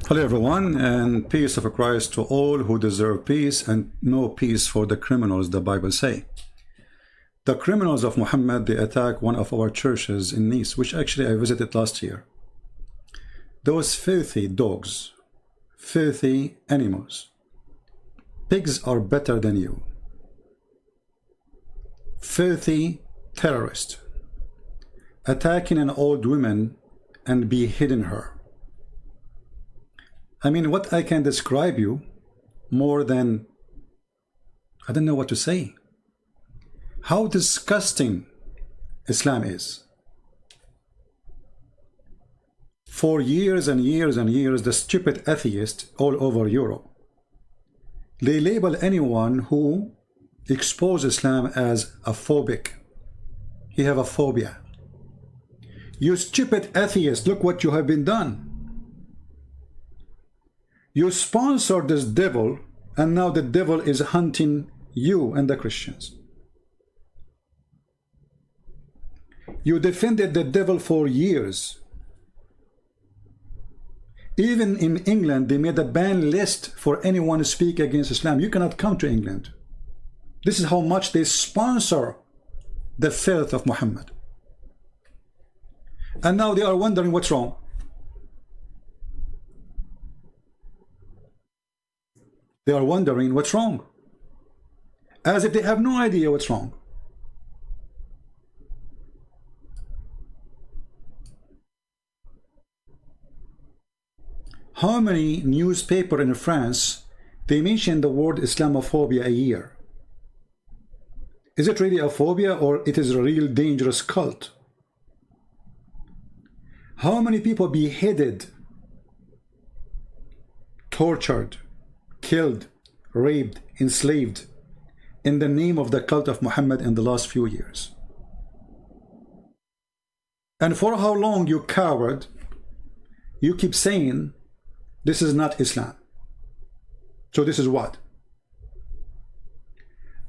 Hello everyone, and peace of Christ to all who deserve peace, and no peace for the criminals, the Bible say. The criminals of Muhammad, they attack one of our churches in Nice, which actually I visited last year. Those filthy dogs, filthy animals. Pigs are better than you. Filthy terrorist, attacking an old woman and beheading her. I mean, what I can describe you more than, I don't know what to say. How disgusting Islam is. For years and years and years, the stupid atheists all over Europe, they label anyone who exposes Islam as a phobic. You have a phobia. You stupid atheist, look what you have been done. You sponsored this devil, and now the devil is hunting you and the Christians. You defended the devil for years. Even in England, they made a ban list for anyone to speak against Islam. You cannot come to England. This is how much they sponsor the filth of Muhammad. And now they are wondering what's wrong. They are wondering what's wrong, as if they have no idea what's wrong. How many newspapers in France, they mention the word Islamophobia a year? Is it really a phobia, or it is a real dangerous cult? How many people beheaded, tortured, killed, raped, enslaved in the name of the cult of Muhammad in the last few years? And for how long, you coward, you keep saying this is not Islam? So this is what?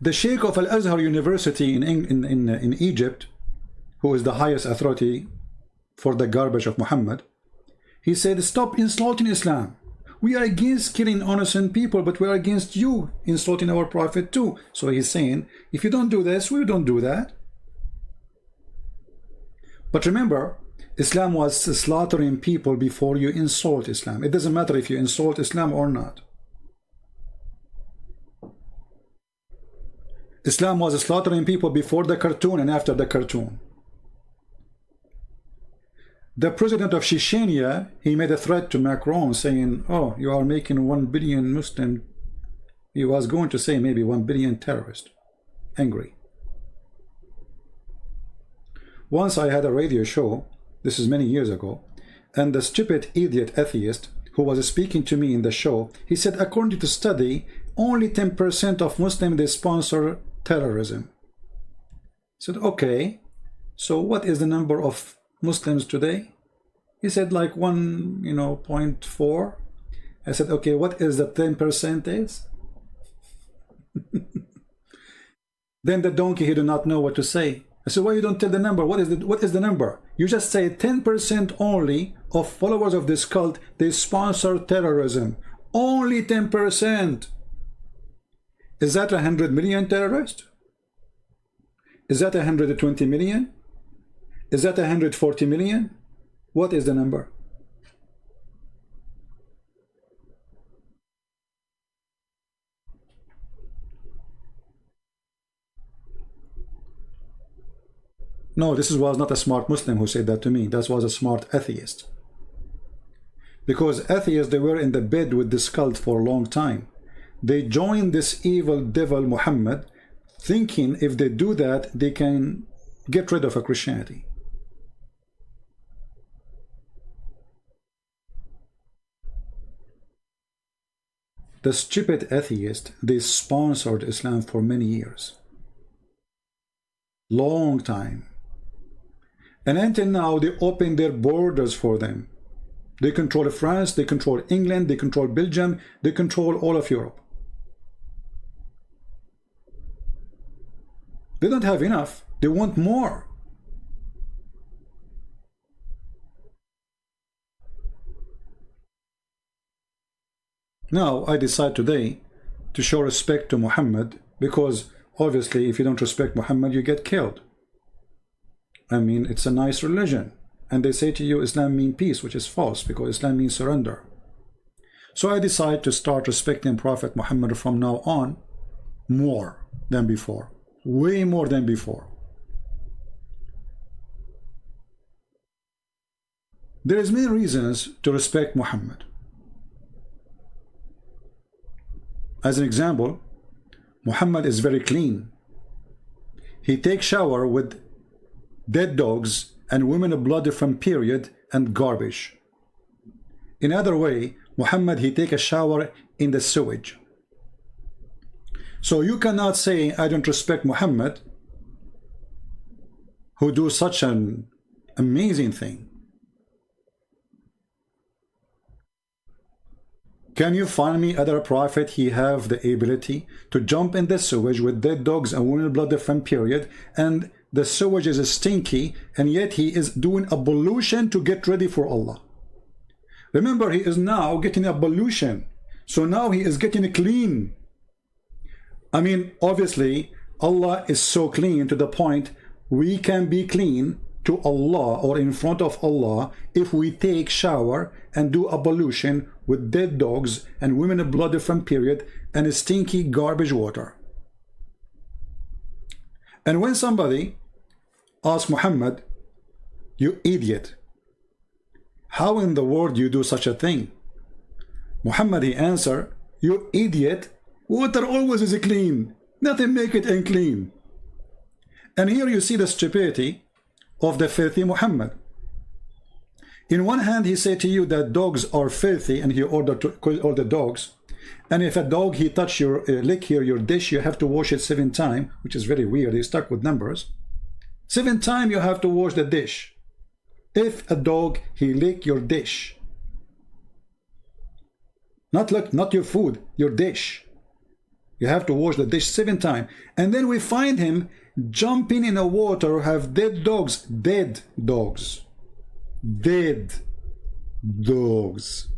The Sheikh of Al-Azhar University in Egypt, who is the highest authority for the garbage of Muhammad, he said, stop insulting Islam. We are against killing innocent people, but we are against you insulting our prophet too. So he's saying, if you don't do this, we don't do that. But remember, Islam was slaughtering people before you insult Islam. It doesn't matter if you insult Islam or not. Islam was slaughtering people before the cartoon and after the cartoon. The president of Chechnya, he made a threat to Macron saying, oh, you are making 1 billion Muslim. He was going to say maybe 1 billion terrorists. Angry. Once I had a radio show, this is many years ago, and the stupid idiot atheist who was speaking to me in the show, he said, according to study, only 10% of Muslims, they sponsor terrorism. I said, okay, so what is the number of Muslims today? He said like 0.4. I said, okay, what is the 10% is? Then the donkey, he did not know what to say. I said, why you don't tell the number? What is the number? You just say 10% only of followers of this cult, they sponsor terrorism. Only 10%. Is that 100 million terrorists? Is that 120 million? Is that 140 million? What is the number? No, this was not a smart Muslim who said that to me. That was a smart atheist. Because atheists, they were in the bed with this cult for a long time. They joined this evil devil Muhammad, thinking if they do that, they can get rid of a Christianity. The stupid atheist, they sponsored Islam for many years. Long time. And until now, they open their borders for them. They control France, they control England, they control Belgium, they control all of Europe. They don't have enough. They want more. Now I decide today to show respect to Muhammad, because obviously if you don't respect Muhammad you get killed. I mean, it's a nice religion, and they say to you Islam means peace, which is false, because Islam means surrender. So I decide to start respecting Prophet Muhammad from now on more than before, way more than before. There is many reasons to respect Muhammad. As an example, Muhammad is very clean. He takes shower with dead dogs and women blood from period and garbage. In other way, Muhammad, he take a shower in the sewage. So you cannot say I don't respect Muhammad, who do such an amazing thing. Can you find me other prophet he have the ability to jump in the sewage with dead dogs and women blood from period, and the sewage is stinky, and yet he is doing ablution to get ready for Allah? Remember, he is now getting ablution, so now he is getting clean. I mean, obviously Allah is so clean to the point we can be clean to Allah or in front of Allah if we take shower and do ablution with dead dogs and women blood from period and stinky garbage water. And when somebody asks Muhammad, you idiot, how in the world you do such a thing? Muhammad, he answer, you idiot, water always is clean, nothing make it unclean. And here you see the stupidity of the filthy Muhammad. In one hand he say to you that dogs are filthy, and he ordered to call the dogs, and if a dog he touch your lick here your dish, you have to wash it 7 times, which is very weird. He stuck with numbers. 7 times you have to wash the dish. If a dog he lick your dish, not your food, your dish, you have to wash the dish 7 times. And then we find him jumping in the water, have dead dogs, dead dogs, dead dogs.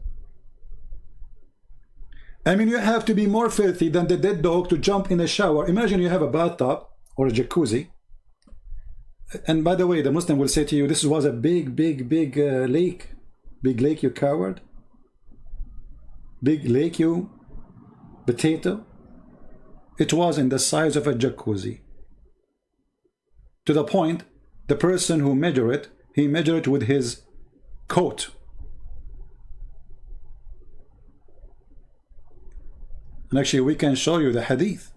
I mean, you have to be more filthy than the dead dog to jump in a shower. Imagine you have a bathtub or a jacuzzi, and by the way, the Muslim will say to you, this was a big lake. Big lake, you coward. Big lake, you potato. It was in the size of a jacuzzi, to the point the person who measured it, he measured it with his coat. And actually we can show you the hadith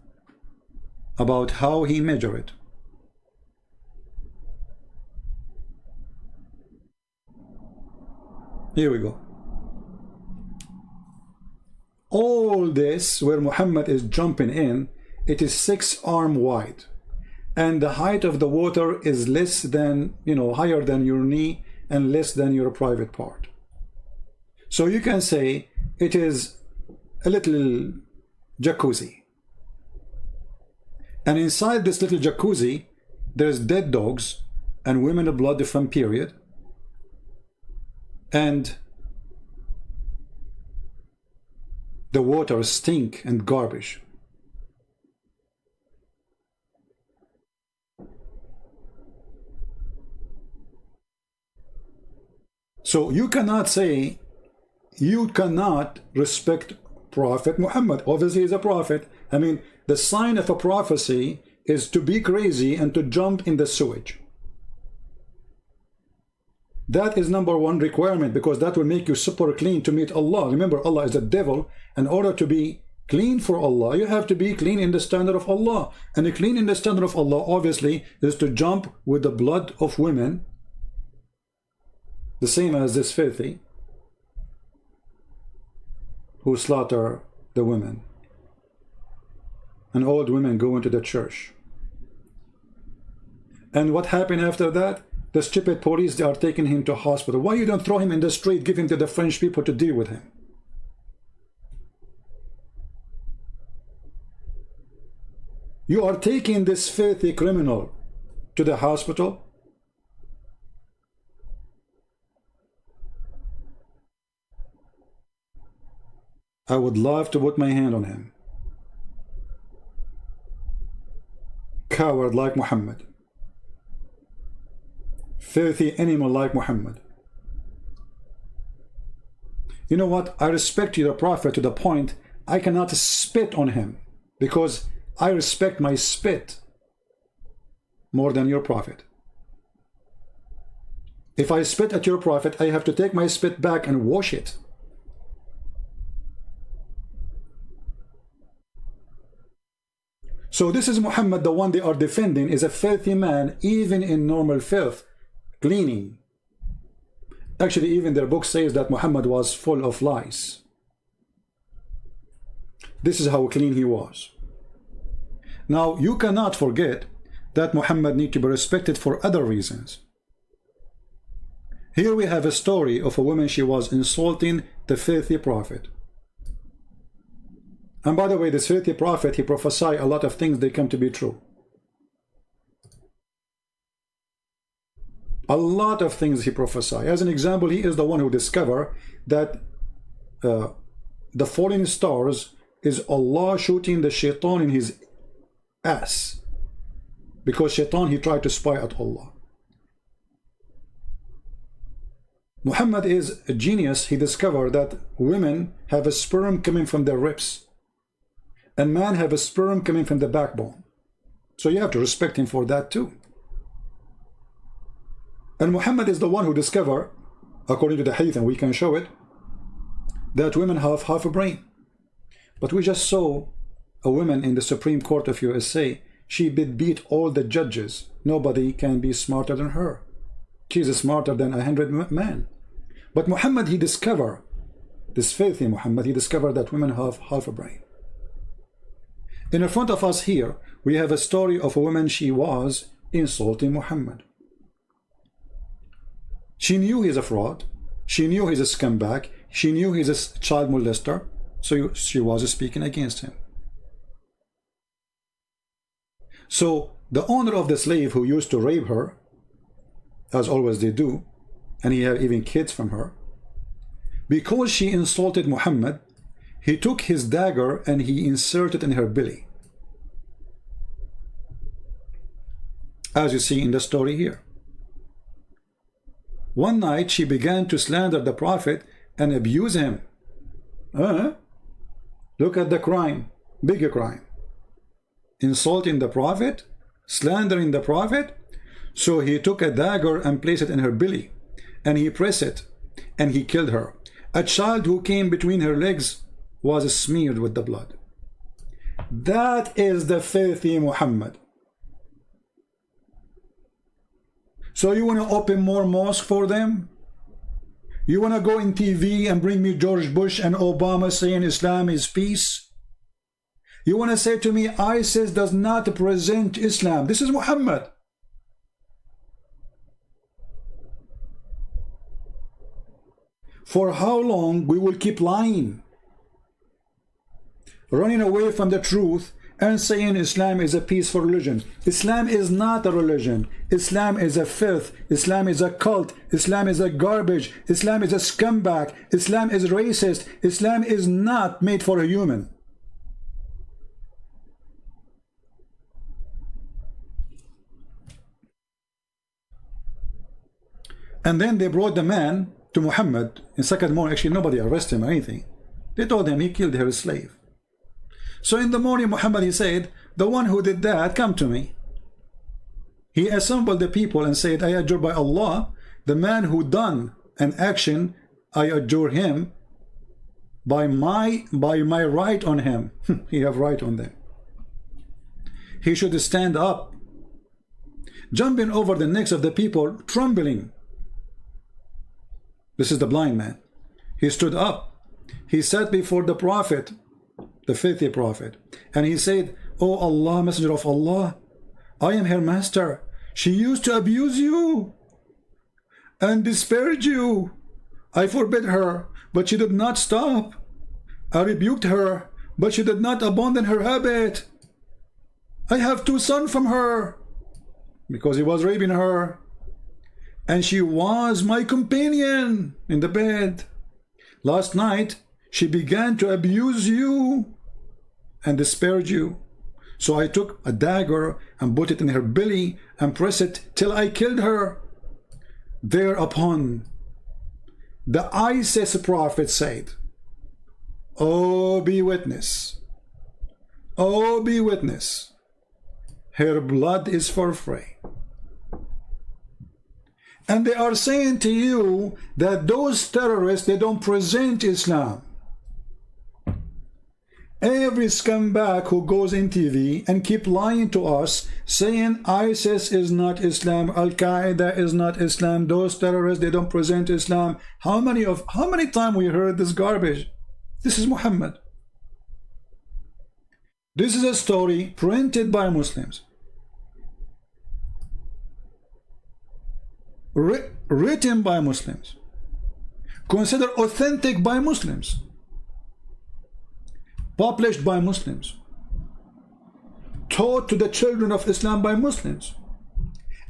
about how he measured it. Here we go. All this where Muhammad is jumping in, it is 6 arms wide, and the height of the water is less than, higher than your knee and less than your private part. So you can say it is a little jacuzzi, and inside this little jacuzzi there's dead dogs and women of blood from period, and the water stink and garbage. So you cannot say, you cannot respect Prophet Muhammad. Obviously he's a prophet. I mean, the sign of a prophecy is to be crazy and to jump in the sewage. That is number 1 requirement, because that will make you super clean to meet Allah. Remember, Allah is the devil. In order to be clean for Allah, you have to be clean in the standard of Allah. And the clean in the standard of Allah, obviously, is to jump with the blood of women, the same as this filthy who slaughter the women. And old women go into the church. And what happened after that? The stupid police, they are taking him to hospital. Why you don't throw him in the street, give him to the French people to deal with him? You are taking this filthy criminal to the hospital. I would love to put my hand on him. Coward like Muhammad. Filthy animal like Muhammad. You know what? I respect your prophet to the point I cannot spit on him, because I respect my spit more than your prophet. If I spit at your prophet, I have to take my spit back and wash it. So this is Muhammad, the one they are defending, is a filthy man, even in normal filth, cleaning. Actually, even their book says that Muhammad was full of lies. This is how clean he was. Now, you cannot forget that Muhammad needs to be respected for other reasons. Here we have a story of a woman, she was insulting the filthy prophet. And by the way, this filthy prophet, he prophesied a lot of things, they come to be true. A lot of things he prophesied. As an example, he is the one who discovered that the falling stars is Allah shooting the shaitan in his ass. Because shaitan, he tried to spy at Allah. Muhammad is a genius. He discovered that women have a sperm coming from their ribs, and man have a sperm coming from the backbone. So you have to respect him for that too. And Muhammad is the one who discovered, according to the hadith, and we can show it, that women have half a brain. But we just saw a woman in the Supreme Court of USA. She beat all the judges. Nobody can be smarter than her. She's smarter than 100 men. But Muhammad, he discovered, this filthy Muhammad, he discovered that women have half a brain. In front of us here, we have a story of a woman, she was insulting Muhammad. She knew he's a fraud. She knew he's a scumbag. She knew he's a child molester. So she was speaking against him. So the owner of the slave who used to rape her, as always they do, and he had even kids from her, because she insulted Muhammad, he took his dagger and he inserted in her belly, as you see in the story here. One night she began to slander the prophet and abuse him. Look at the crime, bigger crime. Insulting the prophet, slandering the prophet. So he took a dagger and placed it in her belly, and he pressed it, and he killed her. A child who came between her legs was smeared with the blood. That is the filthy Muhammad. So you want to open more mosques for them? You want to go in TV and bring me George Bush and Obama saying Islam is peace? You want to say to me ISIS does not present Islam? This is Muhammad. For how long we will keep lying, running away from the truth and saying Islam is a peaceful religion? Islam is not a religion. Islam is a filth. Islam is a cult. Islam is a garbage. Islam is a scumbag. Islam is racist. Islam is not made for a human. And then they brought the man to Muhammad in second morning. Actually, nobody arrested him or anything. They told him he killed her slave. So in the morning, Muhammad, he said, the one who did that, come to me. He assembled the people and said, I adjure by Allah, the man who done an action, I adjure him by my right on him. He have right on them. He should stand up, jumping over the necks of the people, trembling. This is the blind man. He stood up. He sat before the prophet, the filthy prophet, and he said, "O Allah, Messenger of Allah, I am her master. She used to abuse you and disparage you. I forbid her, but she did not stop. I rebuked her, but she did not abandon her habit. I have 2 sons from her," because he was raping her. "And she was my companion in the bed. Last night, she began to abuse you and disparage you. So I took a dagger and put it in her belly and pressed it till I killed her. Thereupon the ISIS prophet said, oh, be witness. Oh, be witness. Her blood is for free. And they are saying to you that those terrorists, they don't present Islam. Every scumbag who goes in TV and keep lying to us, saying ISIS is not Islam, Al-Qaeda is not Islam, those terrorists, they don't present Islam. How many times we heard this garbage? This is Muhammad. This is a story printed by Muslims, written by Muslims, considered authentic by Muslims, published by Muslims, taught to the children of Islam by Muslims.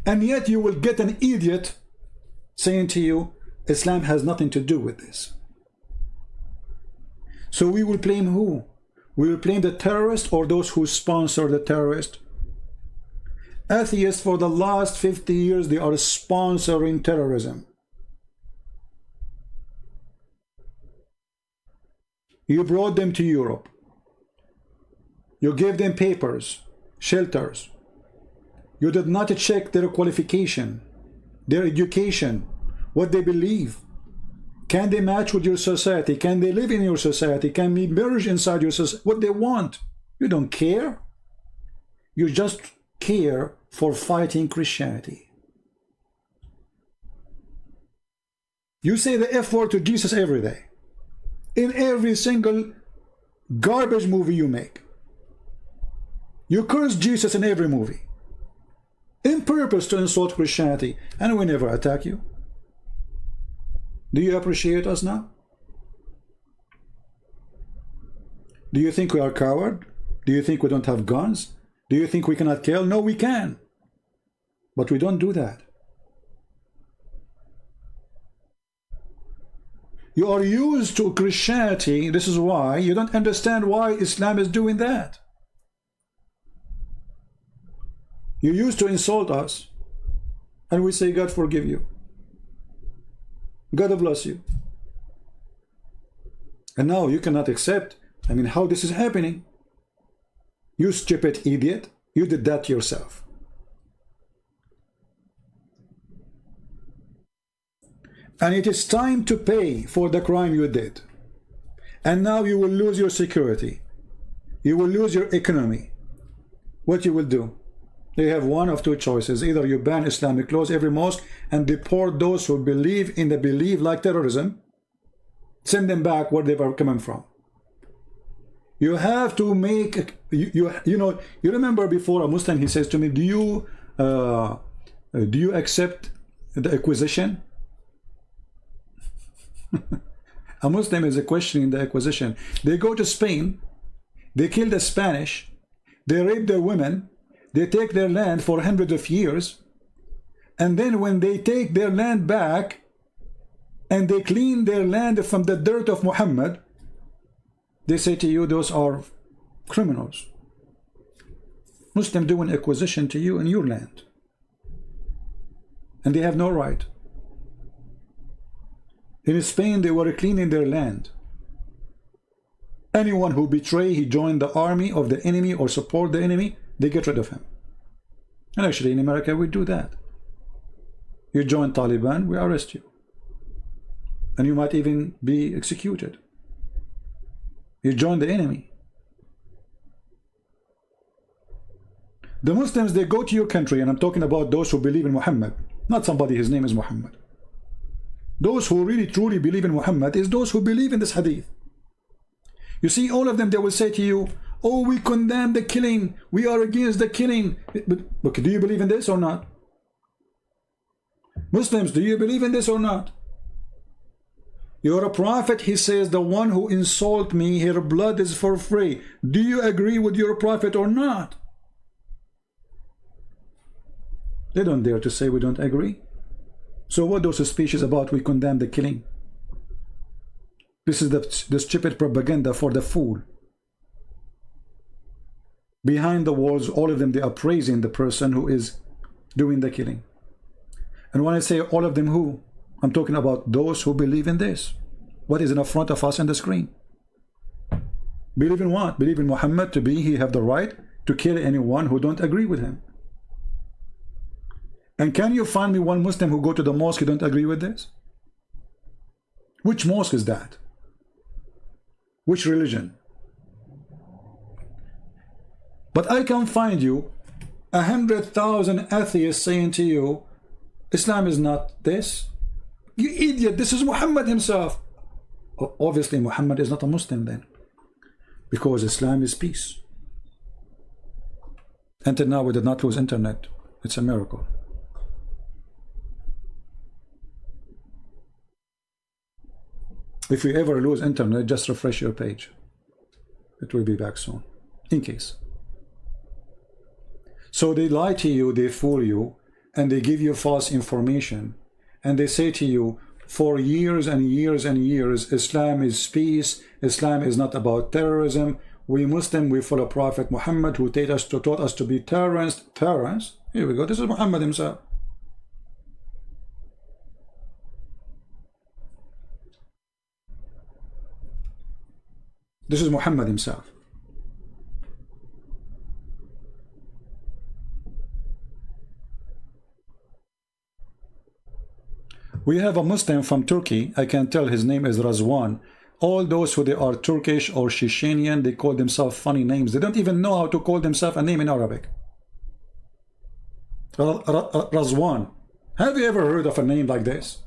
And yet you will get an idiot saying to you, Islam has nothing to do with this. So we will blame who? We will blame the terrorist or those who sponsor the terrorist? Atheists for the last 50 years, they are sponsoring terrorism. You brought them to Europe. You gave them papers, shelters. You did not check their qualification, their education, what they believe. Can they match with your society? Can they live in your society? Can we merge inside your society? What they want. You don't care. You just care for fighting Christianity. You say the F word to Jesus every day. In every single garbage movie you make. You curse Jesus in every movie. In purpose to insult Christianity. And we never attack you. Do you appreciate us now? Do you think we are coward? Do you think we don't have guns? Do you think we cannot kill? No, we can. But we don't do that. You are used to Christianity. This is why you don't understand why Islam is doing that. You used to insult us, and we say, God forgive you. God bless you. And now you cannot accept, how this is happening. You stupid idiot, you did that yourself. And it is time to pay for the crime you did. And now you will lose your security. You will lose your economy. What you will do? You have one of two choices. Either you ban Islamic close every mosque and deport those who believe in the belief like terrorism. Send them back where they were coming from. You have to make, you remember before a Muslim, he says to me, do you accept the acquisition? A Muslim is questioning the acquisition. They go to Spain, they kill the Spanish, they rape their women, they take their land for hundreds of years, and then when they take their land back and they clean their land from the dirt of Muhammad, they say to you, those are criminals. Muslims do an acquisition to you in your land, and they have no right. In Spain, they were cleaning their land. Anyone who betray, he joined the army of the enemy or support the enemy, they get rid of him. And actually in America we do that. You join Taliban, we arrest you. And you might even be executed. You join the enemy. The Muslims, they go to your country, and I'm talking about those who believe in Muhammad, not somebody his name is Muhammad. Those who really truly believe in Muhammad is those who believe in this hadith. You see, all of them, they will say to you, oh, we condemn the killing, we are against the killing. But do you believe in this or not? Muslims, do you believe in this or not? You're a prophet, he says, the one who insult me, her blood is for free. Do you agree with your prophet or not? They don't dare to say we don't agree. So what those speeches about we condemn the killing? This is the stupid propaganda for the fool. Behind the walls, all of them, they are praising the person who is doing the killing. And when I say all of them, who? I'm talking about those who believe in this. What is in front of us on the screen? Believe in what? Believe in Muhammad to be, he have the right to kill anyone who don't agree with him. And can you find me one Muslim who go to the mosque who don't agree with this? Which mosque is that? Which religion? But I can find you 100,000 atheists saying to you, Islam is not this. You idiot, this is Muhammad himself. Obviously Muhammad is not a Muslim then, because Islam is peace. Until now we did not lose internet. It's a miracle. If you ever lose internet, just refresh your page. It will be back soon, in case. So they lie to you, they fool you, and they give you false information. And they say to you, for years and years and years, Islam is peace, Islam is not about terrorism. We Muslim, we follow Prophet Muhammad, who taught us to be terrorists. Terrorists? Here we go, this is Muhammad himself. This is Muhammad himself. We have a Muslim from Turkey. I can tell his name is Razwan. All those who they are Turkish or Chechenian, they call themselves funny names. They don't even know how to call themselves a name in Arabic. Razwan. Have you ever heard of a name like this?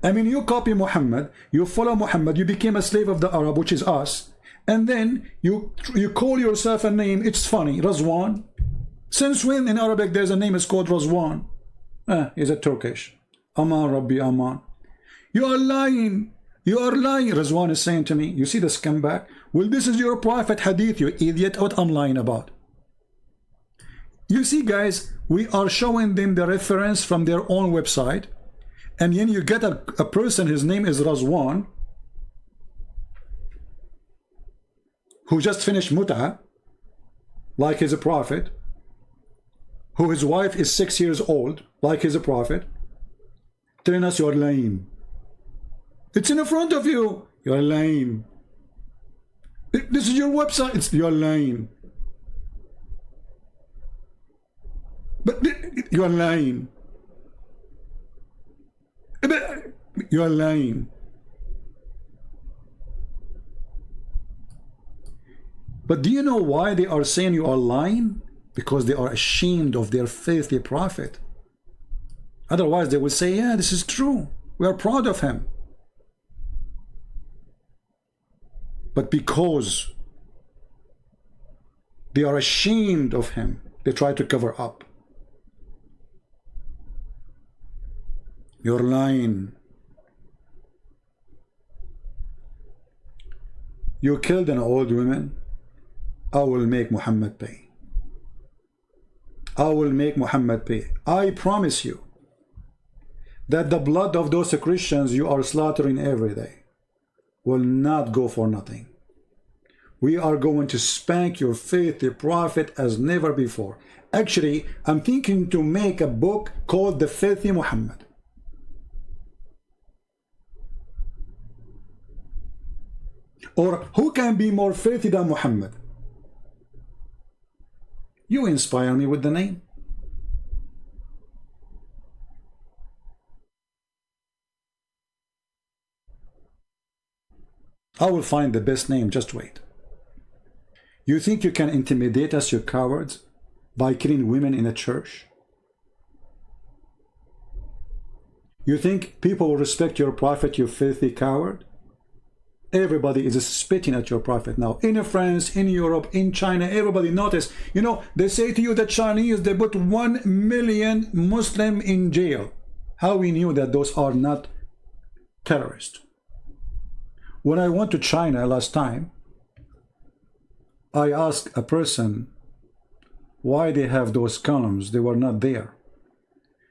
I mean, you copy Muhammad, you follow Muhammad, you became a slave of the Arab, which is us, and then you call yourself a name. It's funny, Razwan. Since when in Arabic there's a name is called Razwan? Is it Turkish? Aman Rabbi Aman. You are lying. You are lying, Razwan is saying to me. You see the scumbag? Well, this is your prophet hadith, you idiot. What I'm lying about? You see, guys, we are showing them the reference from their own website, and then you get a person, his name is Razwan, who just finished Mut'a, like he's a prophet, who his wife is 6 years old, like he's a prophet, telling us you're lying. It's in front of you. You're lying. This is your website. You're lying. But you're lying. You're lying. But do you know why they are saying you are lying? Because they are ashamed of their faithful prophet. Otherwise they would say, yeah, this is true. We are proud of him. But because they are ashamed of him, they try to cover up. You're lying. You killed an old woman. I will make Muhammad pay. I will make Muhammad pay. I promise you that the blood of those Christians you are slaughtering every day will not go for nothing. We are going to spank your faithful prophet as never before. Actually, I'm thinking to make a book called The Filthy Muhammad. Or who can be more filthy than Muhammad? You inspire me with the name. I will find the best name, just wait. You think you can intimidate us, you cowards, by killing women in a church? You think people will respect your prophet, you filthy coward? Everybody is spitting at your prophet now. In France, in Europe, in China, everybody notice. You know, they say to you that Chinese, they put 1 million Muslim in jail. How we knew that those are not terrorists? When I went to China last time, I asked a person why they have those columns. They were not there.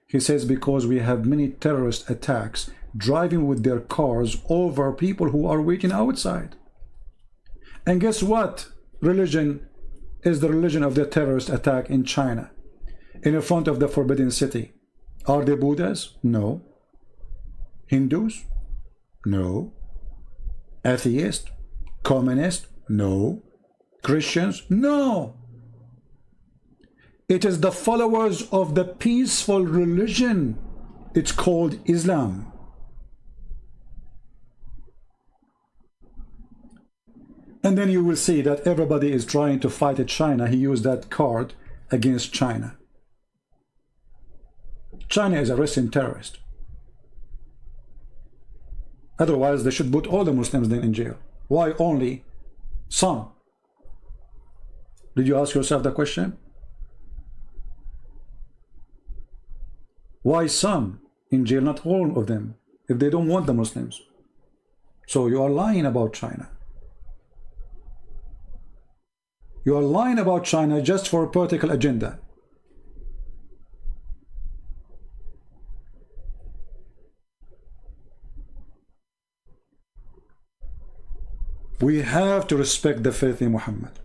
He says, because we have many terrorist attacks driving with their cars over people who are waiting outside. And guess what religion is the religion of the terrorist attack in China, in front of the Forbidden City? Are they Buddhas? No. Hindus? No. Atheist? Communist? No. Christians? No. It is the followers of the peaceful religion. It's called Islam. And then you will see that everybody is trying to fight China. He used that card against China. China is arresting terrorists. Otherwise, they should put all the Muslims then in jail. Why only some? Did you ask yourself that question? Why some in jail, not all of them, if they don't want the Muslims? So you are lying about China. You are lying about China just for a political agenda. We have to respect the faith in Muhammad.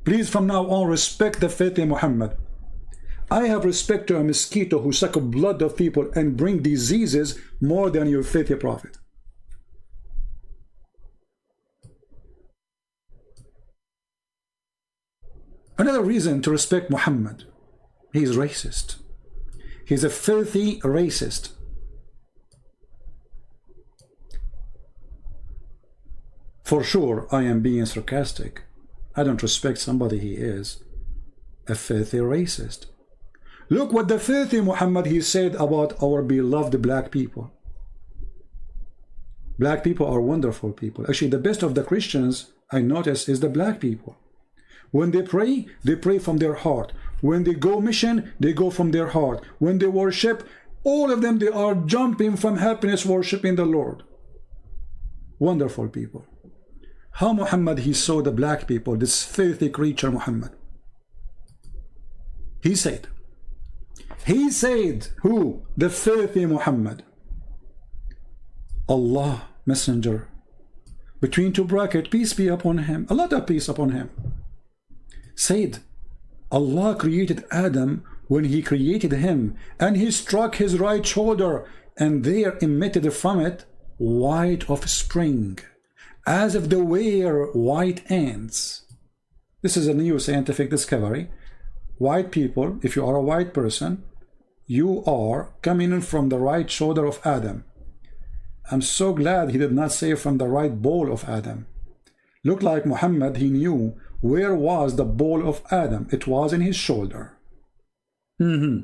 Please, from now on, respect the faith in Muhammad. I have respect to a mosquito who suck blood of people and bring diseases more than your faithful prophet. Another reason to respect Muhammad: he is racist. He's a filthy racist. For sure, I am being sarcastic. I don't respect somebody. He is a filthy racist. Look what the filthy Muhammad he said about our beloved black people. Black people are wonderful people. Actually, the best of the Christians I notice is the black people. When they pray from their heart. When they go mission, they go from their heart. When they worship, all of them, they are jumping from happiness, worshiping the Lord. Wonderful people. How Muhammad he saw the black people, this filthy creature Muhammad. He said, who? The filthy Muhammad. Allah, messenger, between two brackets, peace be upon him, a lot of peace upon him, said, Allah created Adam when he created him, and he struck his right shoulder, and there emitted from it white offspring, as if they were white ants. This is a new scientific discovery. White people, if you are a white person, you are coming in from the right shoulder of Adam. I'm so glad he did not say from the right ball of Adam. Looked like Muhammad, he knew where was the ball of Adam. It was in his shoulder. And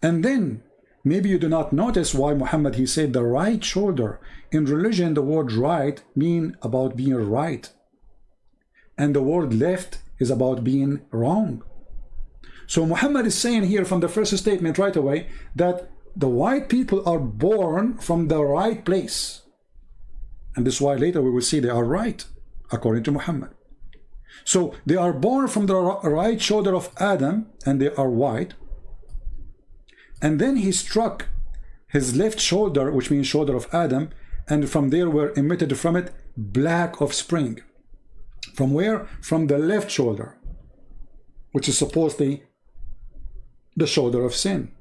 then maybe you do not notice why Muhammad he said the right shoulder. In religion, the word right mean about being right, and the word left is about being wrong. So Muhammad is saying here from the first statement right away that the white people are born from the right place, and this is why later we will see they are right according to Muhammad. So they are born from the right shoulder of Adam, and they are white. And then he struck his left shoulder, which means shoulder of Adam, and from there were emitted from it black offspring. From where? From the left shoulder, which is supposedly the shoulder of sin,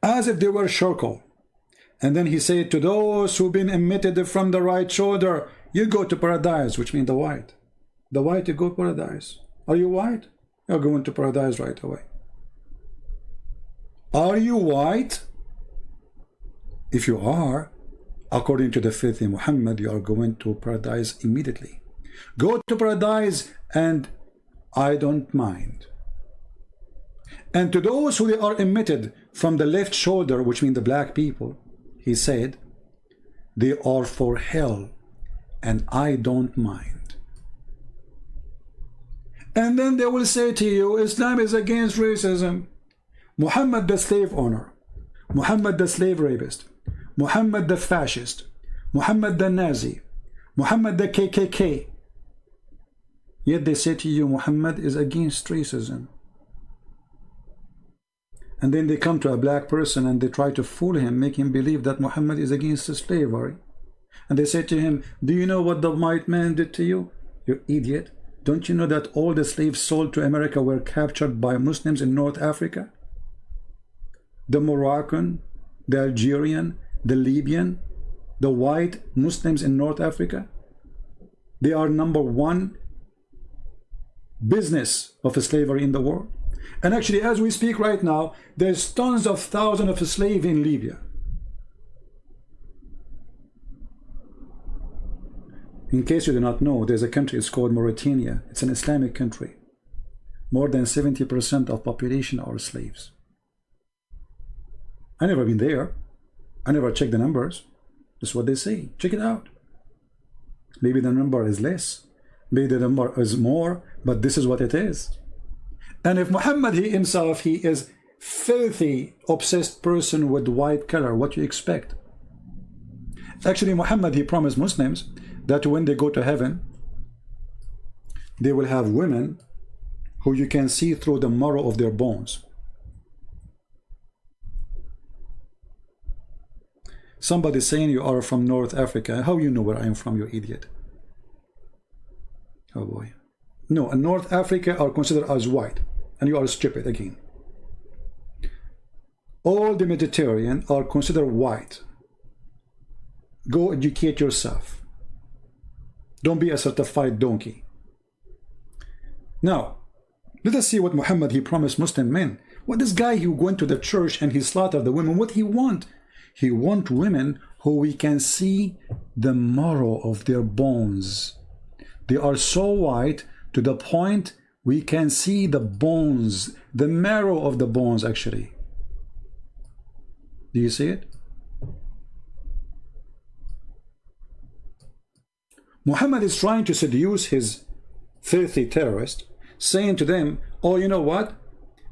as if they were charcoal. And then he said, to those who've been emitted from the right shoulder, you go to paradise, which means the white. The white, you go to paradise. Are you white? You're going to paradise right away. Are you white? If you are, according to the faith in Muhammad, you are going to paradise immediately. Go to paradise and I don't mind. And to those who are emitted from the left shoulder, which means the black people, he said, they are for hell and I don't mind. And then they will say to you, Islam is against racism. Muhammad the slave owner, Muhammad the slave rapist, Muhammad the fascist, Muhammad the Nazi, Muhammad the KKK. Yet they say to you, Muhammad is against racism. And then they come to a black person and they try to fool him, make him believe that Muhammad is against slavery. And they say to him, do you know what the white man did to you? You idiot. Don't you know that all the slaves sold to America were captured by Muslims in North Africa? The Moroccan, the Algerian, the Libyan, the white Muslims in North Africa, they are #1 business of slavery in the world. And actually, as we speak right now, there's tons of thousands of slaves in Libya. In case you do not know, there's a country, it's called Mauritania. It's an Islamic country. More than 70% of population are slaves. I never been there. I never checked the numbers. That's what they say. Check it out. Maybe the number is less. Maybe the number is more, but this is what it is. And if Muhammad, he himself, he is filthy, obsessed person with white color, what do you expect? Actually, Muhammad, he promised Muslims that when they go to heaven, they will have women who you can see through the marrow of their bones. Somebody saying you are from North Africa. How you know where I am from, you idiot? Oh boy. No, in North Africa are considered as white, and you are stupid again. All the Mediterranean are considered white. Go educate yourself. Don't be a certified donkey. Now, let us see what Muhammad, he promised Muslim men. What this guy who went to the church and he slaughtered the women, what he want? He want women who we can see the marrow of their bones. They are so white to the point we can see the bones, the marrow of the bones actually. Do you see it? Muhammad is trying to seduce his filthy terrorists, saying to them, oh, you know what?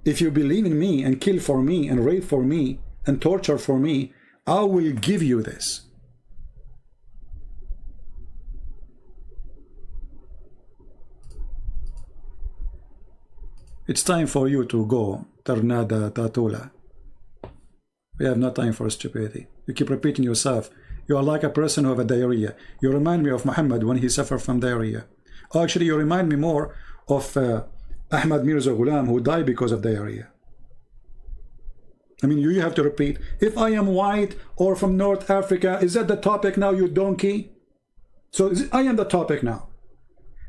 If you believe in me and kill for me and rape for me and torture for me, I will give you this. It's time for you to go, Tarnada Tatula. We have no time for stupidity. You keep repeating yourself. You are like a person who have a diarrhea. You remind me of Muhammad when he suffered from diarrhea. Actually, you remind me more of Ahmad Mirza Ghulam, who died because of diarrhea. I mean, you have to repeat, if I am white or from North Africa, is that the topic now, you donkey? So I am the topic now.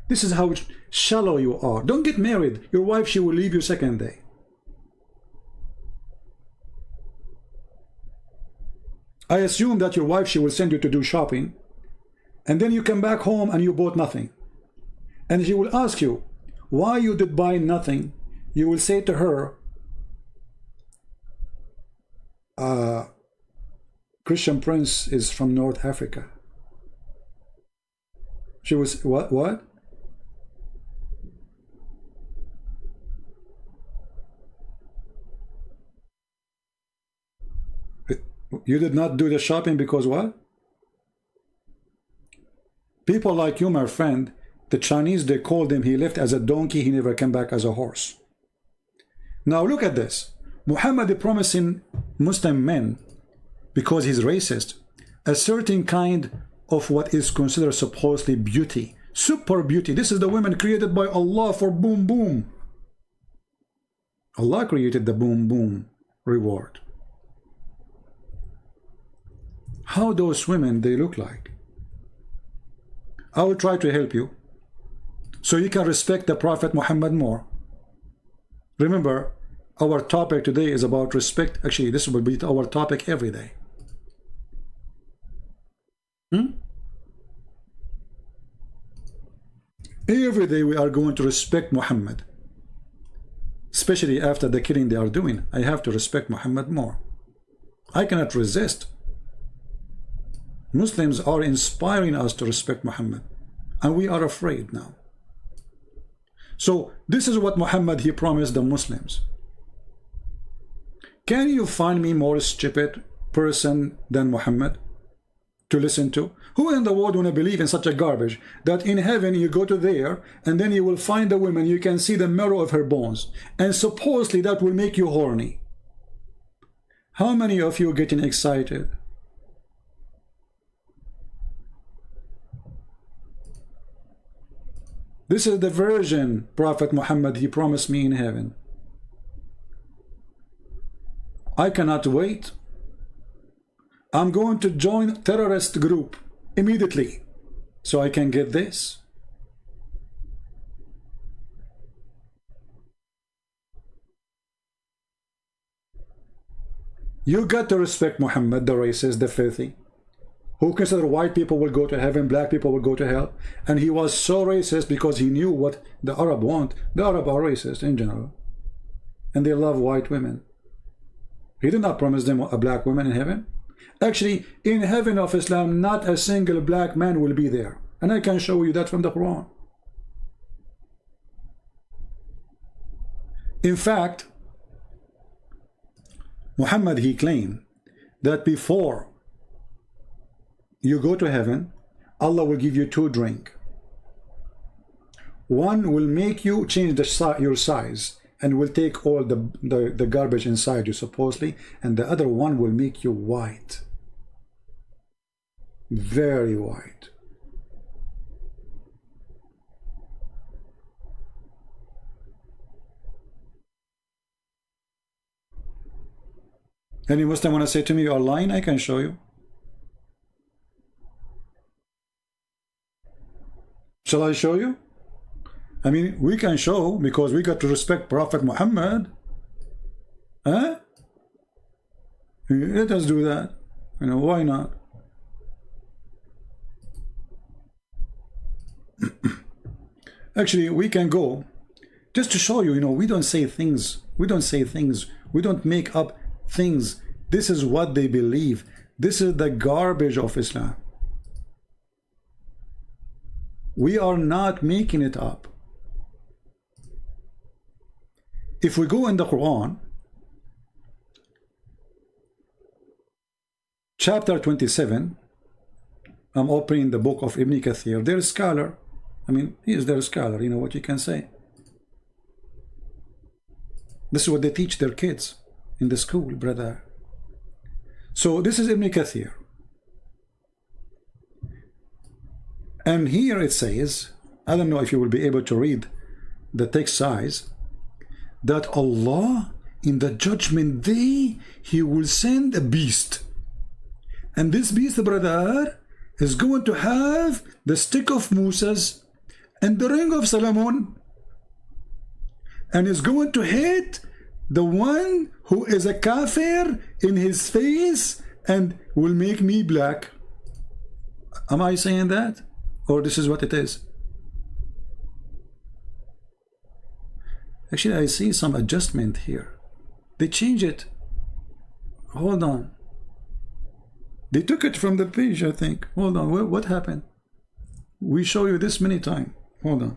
This is how shallow you are. Don't get married. Your wife, she will leave you second day. I assume that your wife, she will send you to do shopping, and then you come back home and you bought nothing. And she will ask you, why you did buy nothing? You will say to her, Christian Prince is from North Africa. She was, what? You did not do the shopping because what? People like you, my friend, the Chinese, they called him, he left as a donkey, he never came back as a horse. Now look at this. Muhammad promising Muslim men, because he's racist, a certain kind of what is considered supposedly beauty, super beauty. This is the women created by Allah for boom boom. Allah created the boom boom reward. How those women they look like? I will try to help you so you can respect the Prophet Muhammad more. Remember, our topic today is about respect. Actually, this will be our topic every day. Every day we are going to respect Muhammad. Especially after the killing they are doing. I have to respect Muhammad more. I cannot resist. Muslims are inspiring us to respect Muhammad. And we are afraid now. So this is what Muhammad he promised the Muslims. Can you find me more stupid person than Muhammad to listen to? Who in the world want to believe in such a garbage that in heaven you go to there and then you will find a woman, you can see the marrow of her bones, and supposedly that will make you horny? How many of you getting excited? This is the virgin Prophet Muhammad, he promised me in heaven. I cannot wait. I'm going to join terrorist group immediately so I can get this. You got to respect Muhammad, the racist, the filthy, who consider white people will go to heaven, black people will go to hell. And he was so racist because he knew what the Arab want. The Arab are racist in general. And they love white women. He did not promise them a black woman in heaven. Actually, in heaven of Islam, not a single black man will be there. And I can show you that from the Quran. In fact, Muhammad, he claimed that before you go to heaven, Allah will give you 2 drinks. One will make you change your size and will take all the garbage inside you, supposedly, and the other one will make you white. Very white. Any Muslim want to say to me, you are lying? I can show you. Shall I show you? I mean, we can show because we got to respect Prophet Muhammad. Huh? Let us do that. You know, why not? Actually, we can go just to show you, you know, we don't say things. We don't say things. We don't make up things. This is what they believe. This is the garbage of Islam. We are not making it up. If we go in the Quran, chapter 27, I'm opening the book of Ibn Kathir. Their scholar, I mean, he is their scholar, you know what you can say. This is what they teach their kids in the school, brother. So this is Ibn Kathir. And here it says, I don't know if you will be able to read the text size, that Allah in the judgment day, he will send a beast. And this beast, brother, is going to have the stick of Moses and the ring of Solomon, and is going to hit the one who is a kafir in his face and will make me black. Am I saying that? Or this is what it is? Actually, I see some adjustment here. They change it. Hold on. They took it from the page, I think. Hold on. What happened? We show you this many times. Hold on.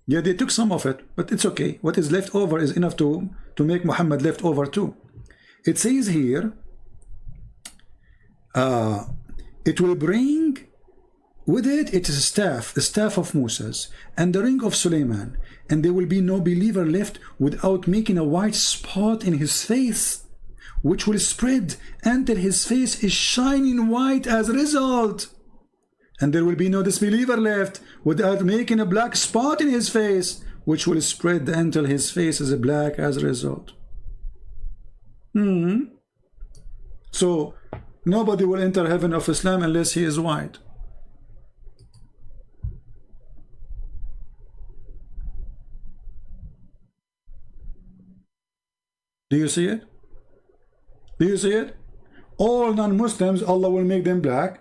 Yeah, they took some of it, but it's okay. What is left over is enough to make Muhammad left over too. It says here, it will bring with it its staff, the staff of Moses, and the ring of Suleiman, and there will be no believer left without making a white spot in his face, which will spread until his face is shining white as a result. And there will be no disbeliever left without making a black spot in his face, which will spread until his face is black as a result. So nobody will enter heaven of Islam unless he is white. Do you see it? Do you see it? All non-Muslims, Allah will make them black.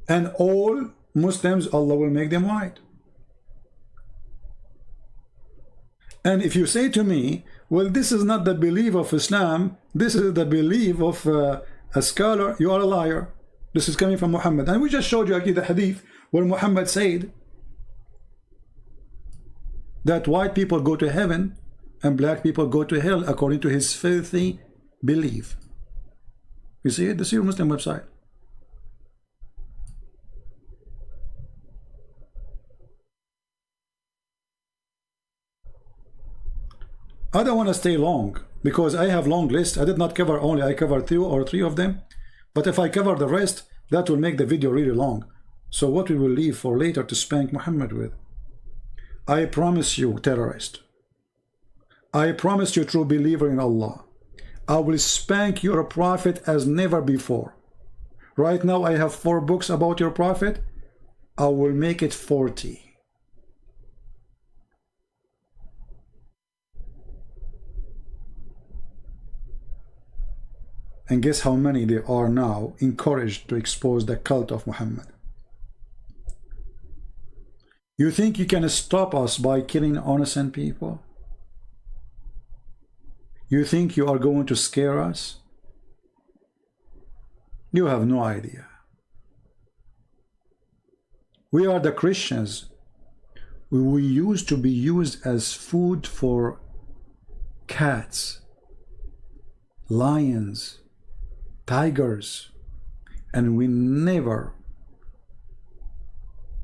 And all Muslims, Allah will make them white. And if you say to me, well, this is not the belief of Islam, this is the belief of a scholar, you are a liar. This is coming from Muhammad. And we just showed you again the hadith where Muhammad said that white people go to heaven and black people go to hell according to his filthy belief. You see it? This is your Muslim website. I don't want to stay long because I have long list. I did not cover only, I covered 2 or 3 of them. But if I cover the rest, that will make the video really long. So what we will leave for later to spank Muhammad with. I promise you, terrorist. I promise you, true believer in Allah. I will spank your prophet as never before. Right now I have 4 books about your prophet. I will make it 40. And guess how many they are now encouraged to expose the cult of Muhammad. You think you can stop us by killing innocent people? You think you are going to scare us? You have no idea. We are the Christians. We used to be used as food for cats, lions, tigers, and we never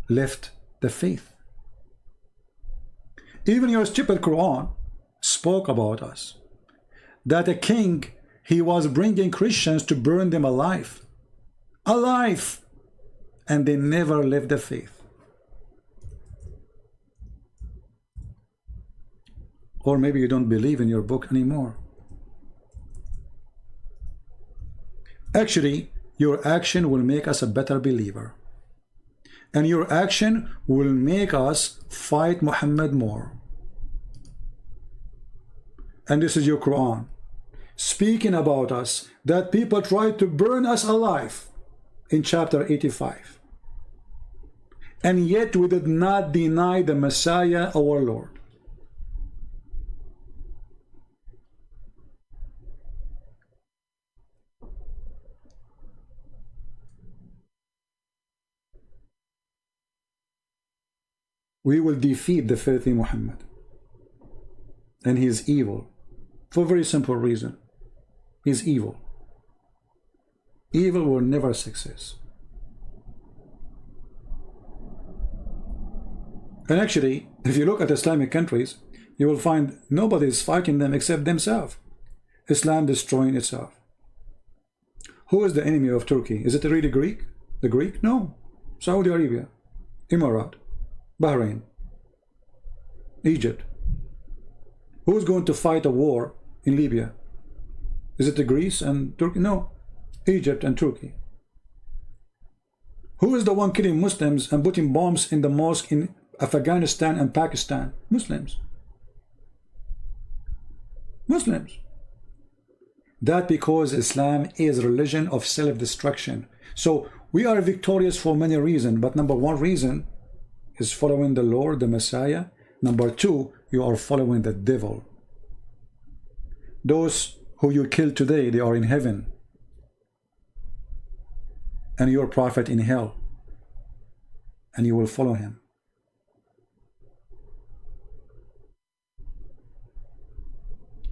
left the faith. Even your stupid Quran spoke about us, that a king, he was bringing Christians to burn them alive, and they never left the faith. Or maybe you don't believe in your book anymore. Actually, your action will make us a better believer. And your action will make us fight Muhammad more. And this is your Quran speaking about us, that people tried to burn us alive in chapter 85. And yet we did not deny the Messiah, our Lord. We will defeat the filthy Muhammad. And he is evil. For a very simple reason. He is evil. Evil will never succeed. And actually, if you look at Islamic countries, you will find nobody is fighting them except themselves. Islam destroying itself. Who is the enemy of Turkey? Is it really Greek? The Greek? No. Saudi Arabia, Emirat, Bahrain, Egypt. Who is going to fight a war in Libya? Is it the Greece and Turkey? No. Egypt and Turkey. Who is the one killing Muslims and putting bombs in the mosque in Afghanistan and Pakistan? Muslims. Muslims. That because Islam is a religion of self-destruction. So we are victorious for many reasons, but number 1 reason is following the Lord, the Messiah. Number 2, you are following the devil. Those who you kill today, they are in heaven. And your prophet in hell. And you will follow him.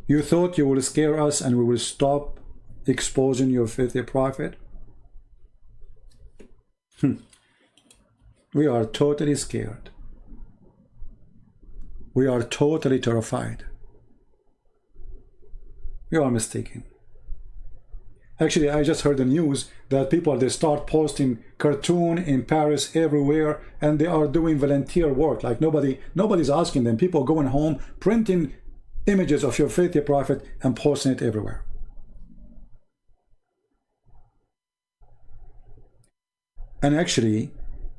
You thought you will scare us and we will stop exposing your filthy prophet? We are totally scared. We are totally terrified. You are mistaken. Actually, I just heard the news that people, they start posting cartoon in Paris everywhere, and they are doing volunteer work. Like nobody's asking them. People going home, printing images of your faithful prophet and posting it everywhere. And actually,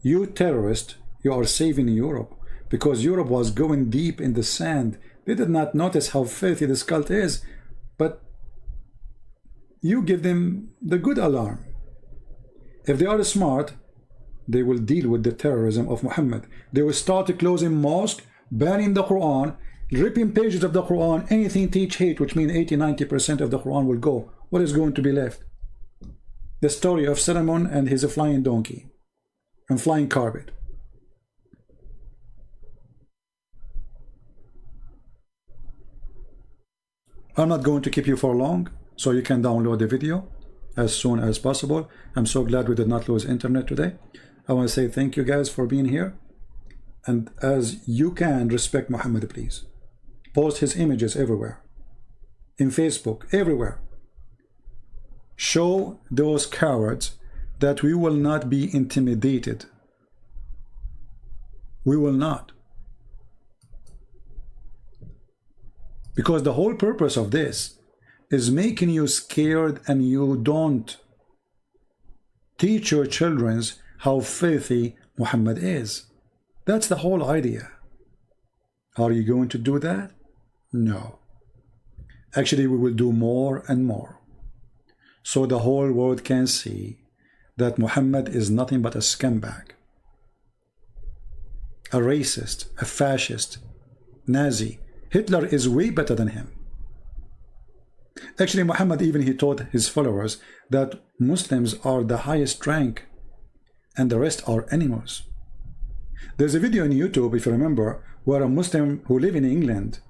you terrorists, you are saving Europe, because Europe was going deep in the sand. They did not notice how filthy this cult is, but you give them the good alarm. If they are smart, they will deal with the terrorism of Muhammad. They will start closing mosques, banning the Quran, ripping pages of the Quran, anything teach hate, which means 80–90% of the Quran will go. What is going to be left? The story of Solomon and his flying donkey and flying carpet. I'm not going to keep you for long, so you can download the video as soon as possible. I'm so glad we did not lose internet today. I want to say thank you guys for being here. And as you can, respect Muhammad, please. Post his images everywhere. In Facebook, everywhere. Show those cowards that we will not be intimidated. We will not. Because the whole purpose of this is making you scared, and you don't teach your children how filthy Muhammad is. That's the whole idea. Are you going to do that? No. Actually, we will do more and more, so the whole world can see that Muhammad is nothing but a scumbag, a racist, a fascist, Nazi. Hitler is way better than him. Actually, Muhammad, even he taught his followers that Muslims are the highest rank and the rest are animals. There's a video on YouTube, if you remember, where a Muslim who lives in England,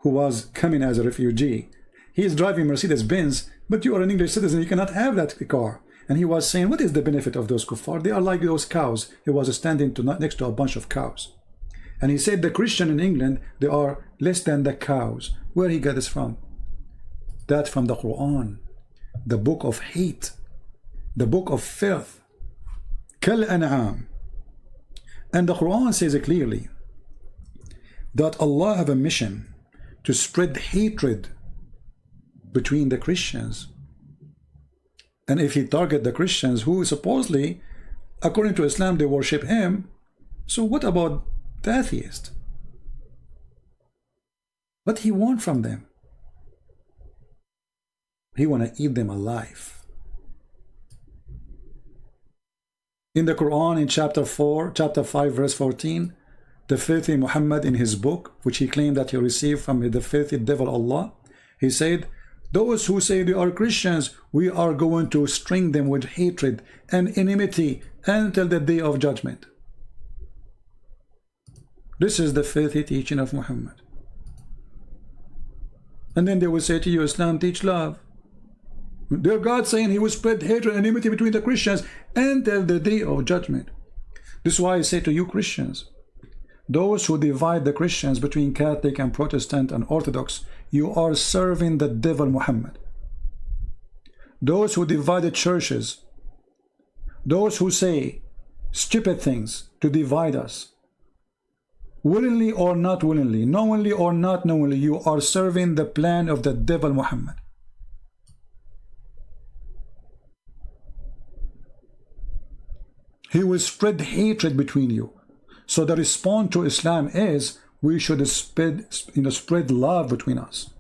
who was coming as a refugee, he is driving Mercedes-Benz, but you are an English citizen, you cannot have that car. And he was saying, what is the benefit of those kuffar? They are like those cows. He was standing next to a bunch of cows. And he said the Christian in England, they are less than the cows. Where he got this from? That from the Quran, the book of hate, the book of filth. Kal an'am. And the Quran says it clearly that Allah have a mission to spread hatred between the Christians. And if he target the Christians who supposedly, according to Islam, they worship him, so what about the atheist? What he want from them? He want to eat them alive. In the Quran, in chapter 5, verse 14, the filthy Muhammad, in his book, which he claimed that he received from the filthy devil Allah, he said, those who say they are Christians, we are going to string them with hatred and enmity until the day of judgment. This is the filthy teaching of Muhammad. And then they will say to you, Islam teach love. Their God saying he will spread hatred and enmity between the Christians until the day of judgment. This is why I say to you Christians, those who divide the Christians between Catholic and Protestant and Orthodox, you are serving the devil Muhammad. Those who divide the churches, those who say stupid things to divide us, willingly or not willingly, knowingly or not knowingly, you are serving the plan of the devil Muhammad. He will spread hatred between you. So the response to Islam is we should spread love between us.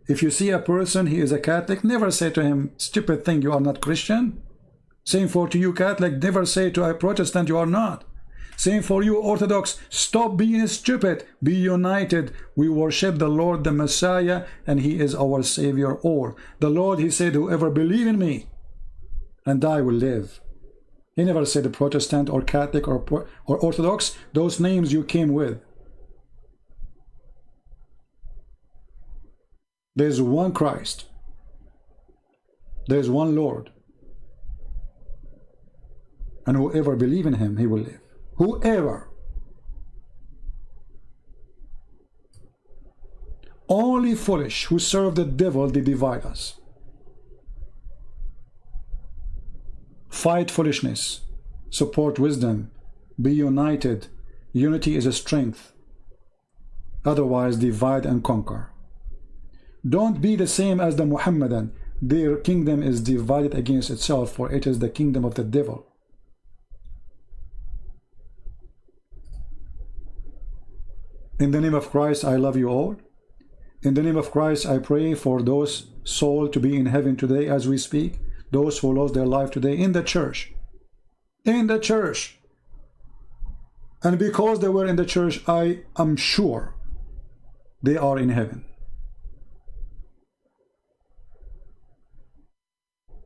If you see a person, he is a Catholic, never say to him, stupid thing, you are not Christian. Same for to you Catholic, never say to a Protestant, you are not. Same for you Orthodox, stop being stupid, be united. We worship the Lord, the Messiah, and he is our Savior all. The Lord, he said, whoever believe in me and I will live. He never said the Protestant or Catholic or Orthodox, those names you came with. There's one Christ. There's one Lord. And whoever believe in him, he will live. Whoever. Only foolish who serve the devil, they divide us. Fight foolishness, support wisdom, be united. Unity is a strength. Otherwise, divide and conquer. Don't be the same as the Muhammadan. Their kingdom is divided against itself, for it is the kingdom of the devil. In the name of Christ, I love you all. In the name of Christ, I pray for those souls to be in heaven today as we speak. Those who lost their life today in the church. In the church. And because they were in the church, I am sure they are in heaven.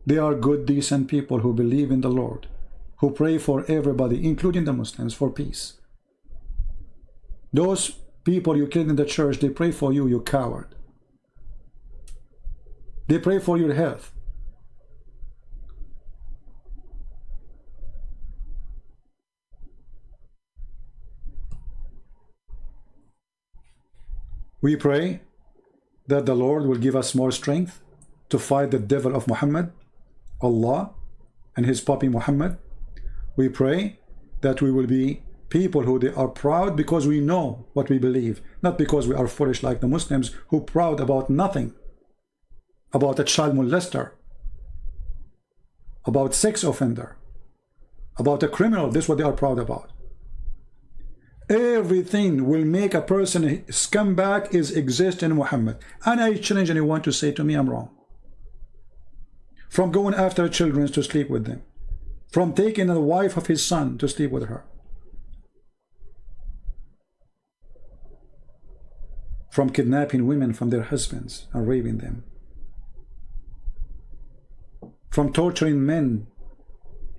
They are good, decent people who believe in the Lord, who pray for everybody, including the Muslims, for peace. Those people you killed in the church, they pray for you, you coward. They pray for your health. We pray that the Lord will give us more strength to fight the devil of Muhammad, Allah, and his puppy Muhammad. We pray that we will be people who they are proud because we know what we believe, not because we are foolish like the Muslims who proud about nothing, about a child molester, about sex offender, about a criminal. This is what they are proud about. Everything will make a person a scumbag is exist in Muhammad. And I challenge anyone to say to me I'm wrong. From going after children to sleep with them, from taking the wife of his son to sleep with her, from kidnapping women from their husbands and raping them, from torturing men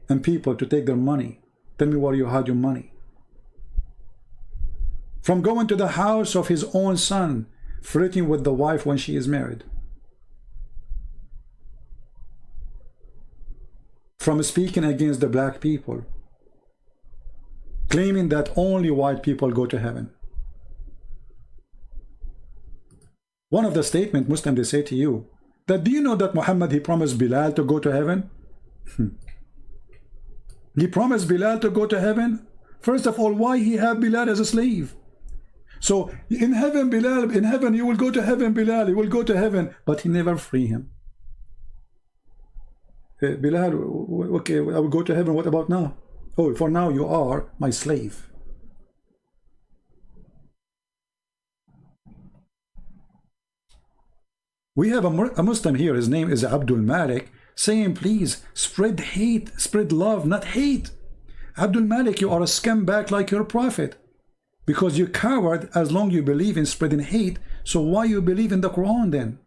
and people to take their money. Tell me where you had your money. From going to the house of his own son, flirting with the wife when she is married. From speaking against the black people, claiming that only white people go to heaven. One of the statements Muslims they say to you, that do you know that Muhammad, he promised Bilal to go to heaven? He promised Bilal to go to heaven? First of all, why he had Bilal as a slave? So in heaven, Bilal, in heaven, you will go to heaven, Bilal, you will go to heaven, but he never free him. Bilal, okay, I will go to heaven, what about now? Oh, for now you are my slave. We have a Muslim here, his name is Abdul Malik, saying please spread hate, spread love, not hate. Abdul Malik, you are a scumbag like your prophet, because you coward as long you believe in spreading hate. So why you believe in the Quran then?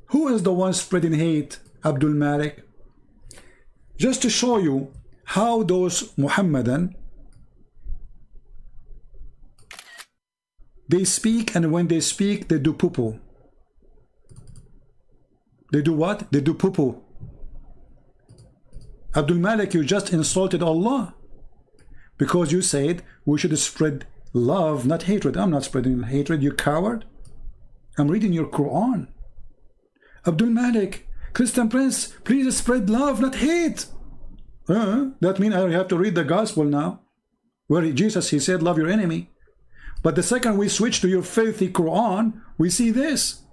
Who is the one spreading hate? Abdul Malik. Just to show you how those Muhammadan, they speak, and when they speak they do poo-poo. They do what? They do poo-poo. Abdul Malik, you just insulted Allah because you said we should spread love, not hatred. I'm not spreading hatred, you coward. I'm reading your Quran. Abdul Malik, Christian Prince, please spread love, not hate. That means I have to read the gospel now, where Jesus, he said love your enemy. But the second we switch to your filthy Quran, we see this.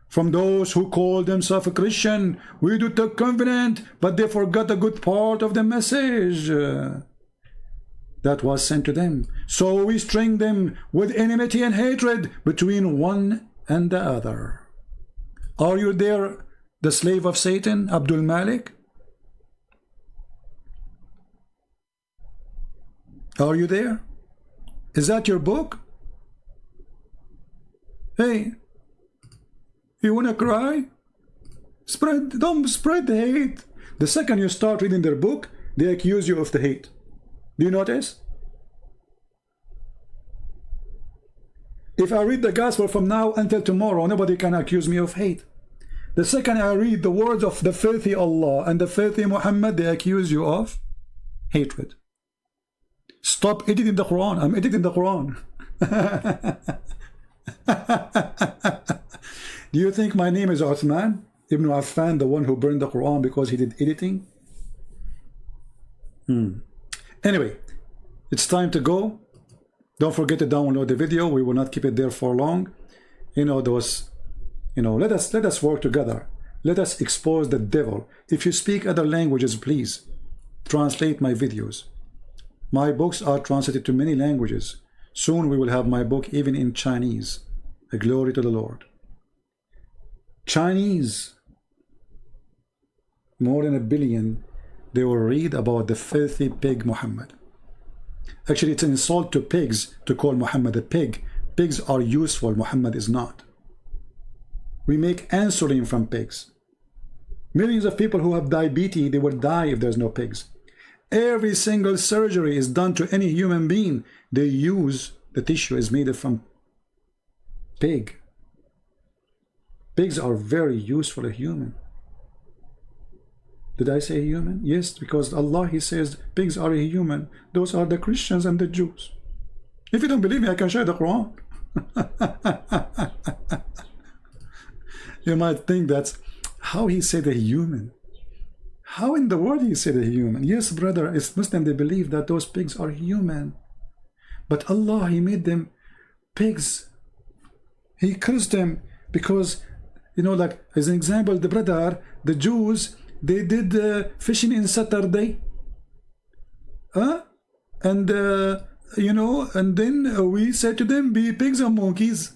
From those who call themselves a Christian, we do the covenant, but they forgot a good part of the message that was sent to them. So we string them with enmity and hatred between one and the other. Are you there, the slave of Satan, Abdul Malik? Are you there? Is that your book? Hey, you wanna cry? Don't spread the hate. The second you start reading their book, they accuse you of the hate. Do you notice? If I read the gospel from now until tomorrow, nobody can accuse me of hate. The second I read the words of the filthy Allah and the filthy Muhammad, they accuse you of hatred. Stop editing the Quran. I'm editing the Quran. Do you think my name is Uthman Ibn Affan, the one who burned the Quran because he did editing? Anyway, it's time to go. Don't forget to download the video. We will not keep it there for long. Let us work together. Let us expose the devil. If you speak other languages, please translate my videos. My books are translated to many languages. Soon we will have my book even in Chinese. A glory to the Lord. Chinese, more than 1 billion, they will read about the filthy pig Muhammad. Actually, it's an insult to pigs to call Muhammad a pig. Pigs are useful, Muhammad is not. We make insulin from pigs. Millions of people who have diabetes, they will die if there's no pigs. Every single surgery is done to any human being. They use, the tissue is made from pig. Pigs are very useful, a human. Did I say human? Yes, because Allah, he says pigs are a human. Those are the Christians and the Jews. If you don't believe me, I can show you the Quran. You might think that's how he said a human. How in the world he said a human? Yes, brother, it's Muslim, they believe that those pigs are human. But Allah, He made them pigs. He cursed them because, you know, like as an example, the brother, the Jews, they did fishing in Saturday. And, you know, and then we said to them, be pigs and monkeys.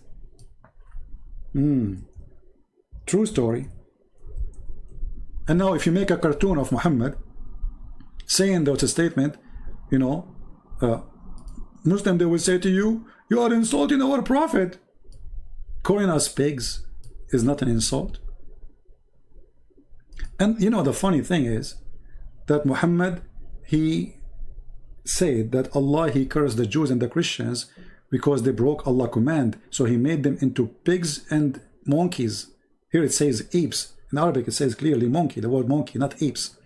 True story. And now if you make a cartoon of Muhammad saying that's a statement, you know, Muslim, they will say to you, you are insulting our prophet. Calling us pigs is not an insult. And you know, the funny thing is that Muhammad, he said that Allah, He cursed the Jews and the Christians because they broke Allah's command. So He made them into pigs and monkeys. Here it says apes. In Arabic it says clearly monkey, the word monkey, not apes.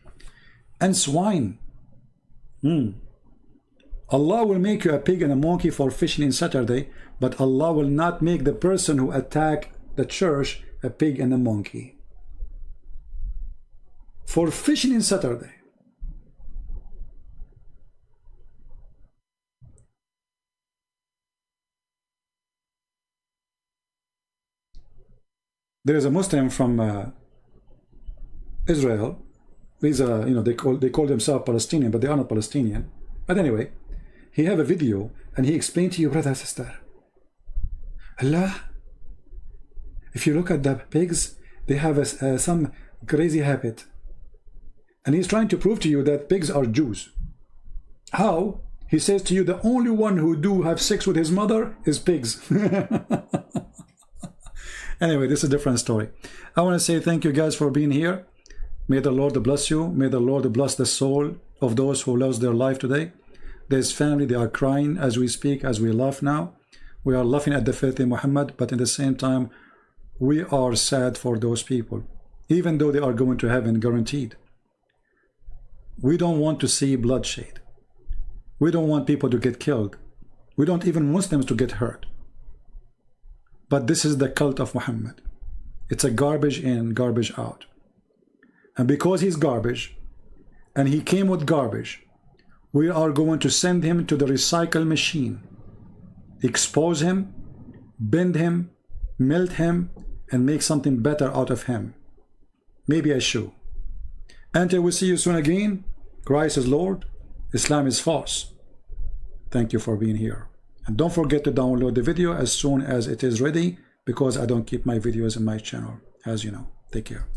And swine. Allah will make you a pig and a monkey for fishing in Saturday, but Allah will not make the person who attack the church a pig and a monkey. For fishing in Saturday. There is a Muslim from Israel. He's a, you know, they call themselves Palestinian, but they are not Palestinian. But anyway, he have a video and he explained to you, brother, sister, Allah, if you look at the pigs, they have some crazy habit. And he's trying to prove to you that pigs are Jews. How? He says to you, the only one who do have sex with his mother is pigs. Anyway, this is a different story. I want to say thank you guys for being here. May the Lord bless you. May the Lord bless the soul of those who lost their life today. There's family, they are crying as we speak, as we laugh now. We are laughing at the filthy Muhammad, but at the same time, we are sad for those people, even though they are going to heaven guaranteed. We don't want to see bloodshed. We don't want people to get killed. We don't even Muslims to get hurt. But this is the cult of Muhammad. It's a garbage in, garbage out. And because he's garbage, and he came with garbage, we are going to send him to the recycle machine, expose him, bend him, melt him, and make something better out of him. Maybe a shoe. Until we see you soon again, Christ is Lord, Islam is false. Thank you for being here. And don't forget to download the video as soon as it is ready, because I don't keep my videos in my channel, as you know. Take care.